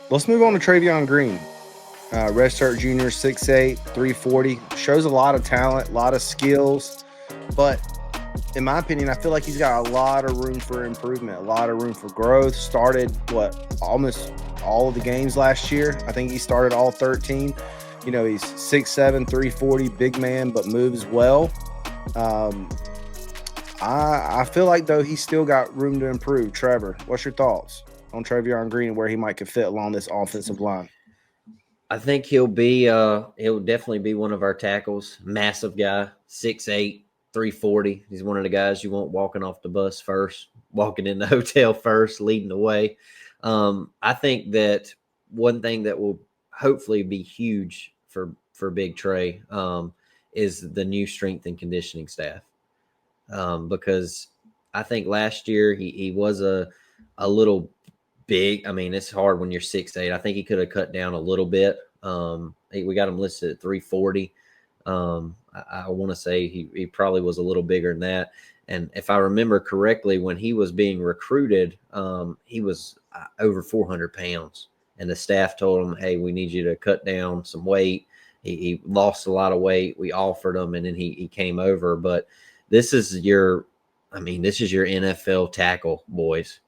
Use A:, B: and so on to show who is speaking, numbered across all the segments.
A: Let's move on to Trevyon Green. Redshirt junior, 6'8", 340. Shows a lot of talent, a lot of skills. But in my opinion, I feel like he's got a lot of room for improvement, a lot of room for growth. Started, almost all of the games last year. I think he started all 13. He's 6'7", 340, big man, but moves well. I feel like, though, he's still got room to improve. Trevor, what's your thoughts on Trevyon Green and where he might could fit along this offensive line?
B: I think he'll definitely be one of our tackles. Massive guy, 6'8", 340. He's one of the guys you want walking off the bus first, walking in the hotel first, leading the way. I think that one thing that will hopefully be huge for Big Trey is the new strength and conditioning staff. Because I think last year he was a little big. I mean, it's hard when you're 6'8". I think he could have cut down a little bit. We got him listed at 340. I want to say he probably was a little bigger than that. And if I remember correctly, when he was being recruited, he was over 400 pounds. And the staff told him, hey, we need you to cut down some weight. He lost a lot of weight. We offered him, and then he came over. But this is your NFL tackle, boys.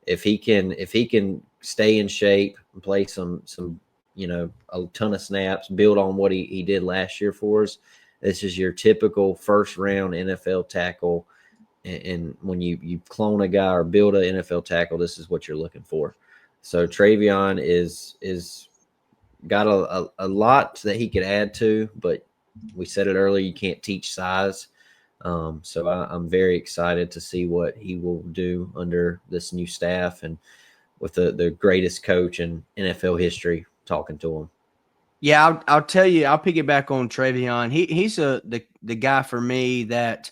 B: If he can stay in shape and play some a ton of snaps, build on what he did last year for us, this is your typical first round NFL tackle. And when you clone a guy or build an NFL tackle, this is what you're looking for. So Trevyon is got a lot that he could add to, but we said it earlier, you can't teach size. So I'm very excited to see what he will do under this new staff and with the greatest coach in NFL history talking to him.
C: Yeah, I'll tell you, I'll piggyback on Trevyon. He's the guy for me that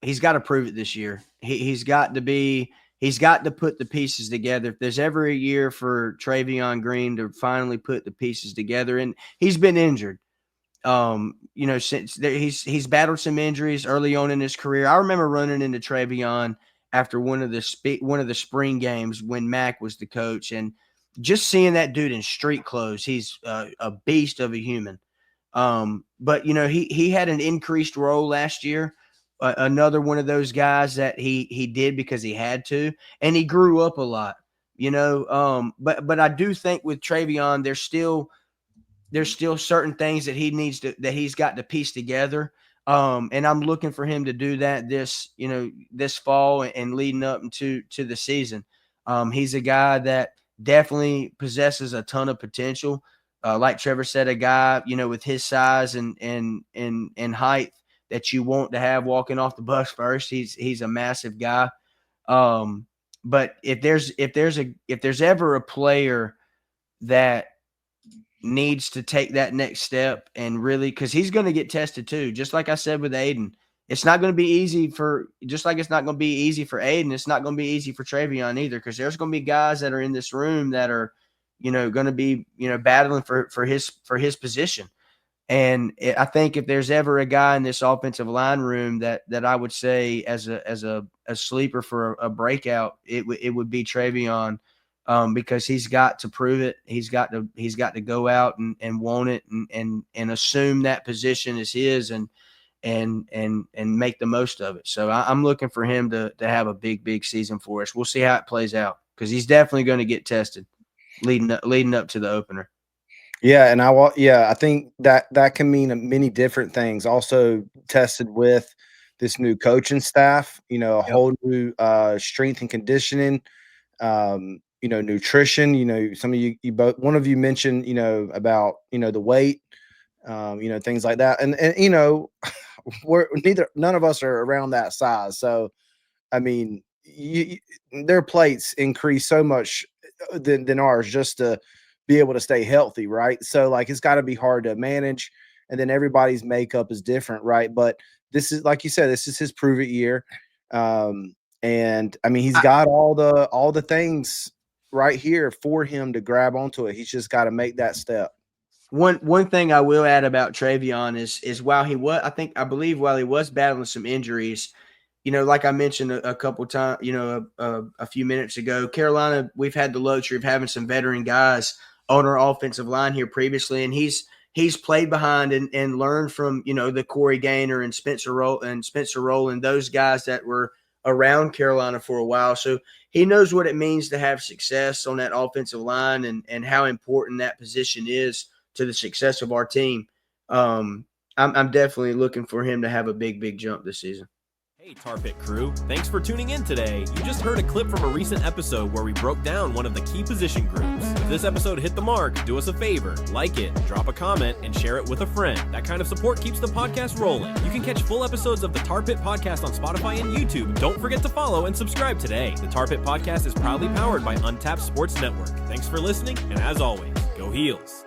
C: he's got to prove it this year. He's got to put the pieces together. If there's ever a year for Trevyon Green to finally put the pieces together, and he's been injured. Since he's battled some injuries early on in his career. I remember running into Trevyon after one of the spring games when Mac was the coach, and just seeing that dude in street clothes, he's a beast of a human. But he had an increased role last year. Another one of those guys that he did because he had to, and he grew up a lot. But I do think with Trevyon, there's still certain things that he's got to piece together. And I'm looking for him to do that this fall and leading up to the season. He's a guy that definitely possesses a ton of potential. Like Trevor said, a guy, with his size and height that you want to have walking off the bus first. He's a massive guy. But if there's ever a player that needs to take that next step and really, because he's going to get tested too, just like I said with Aiden. It's not going to be easy just like it's not going to be easy for Aiden. It's not going to be easy for Trevyon either, because there's going to be guys that are in this room that are, going to be, battling for his position. And I think if there's ever a guy in this offensive line room that I would say as a sleeper for a breakout, it would be Trevyon. Because he's got to prove it. He's got to go out and want it and assume that position is his and make the most of it. So I'm looking for him to have a big season for us. We'll see how it plays out, because he's definitely going to get tested leading up to the opener.
A: Yeah, and I think that can mean many different things. Also tested with this new coaching staff, a whole new strength and conditioning, nutrition. Some of you both, one of you mentioned, about the weight, things like that, and none of us are around that size. So, I mean, their plates increase so much than ours just to be able to stay healthy, right? So, like, it's got to be hard to manage, and then everybody's makeup is different, right? But this is, like you said, this is his prove it year, and I mean, he's got all the things right here for him to grab onto it. He's just got to make that step.
C: One thing I will add about Trevyon is while he was battling some injuries, like I mentioned a couple times, a few minutes ago, Carolina, we've had the luxury of having some veteran guys on our offensive line here previously, and he's played behind and learned from, the Corey Gaynor and Spencer Rowland, those guys that were around Carolina for a while. So he knows what it means to have success on that offensive line and how important that position is to the success of our team. I'm definitely looking for him to have a big jump this season.
D: Hey Tar Pit crew, thanks for tuning in today. You just heard a clip from a recent episode where we broke down one of the key position groups. If this episode hit the mark, do us a favor, like it, drop a comment, and share it with a friend. That kind of support keeps the podcast rolling. You can catch full episodes of the Tar Pit Podcast on Spotify and YouTube. Don't forget to follow and subscribe today. The Tar Pit Podcast is proudly powered by Untapped Sports Network. Thanks for listening, and as always, go Heels.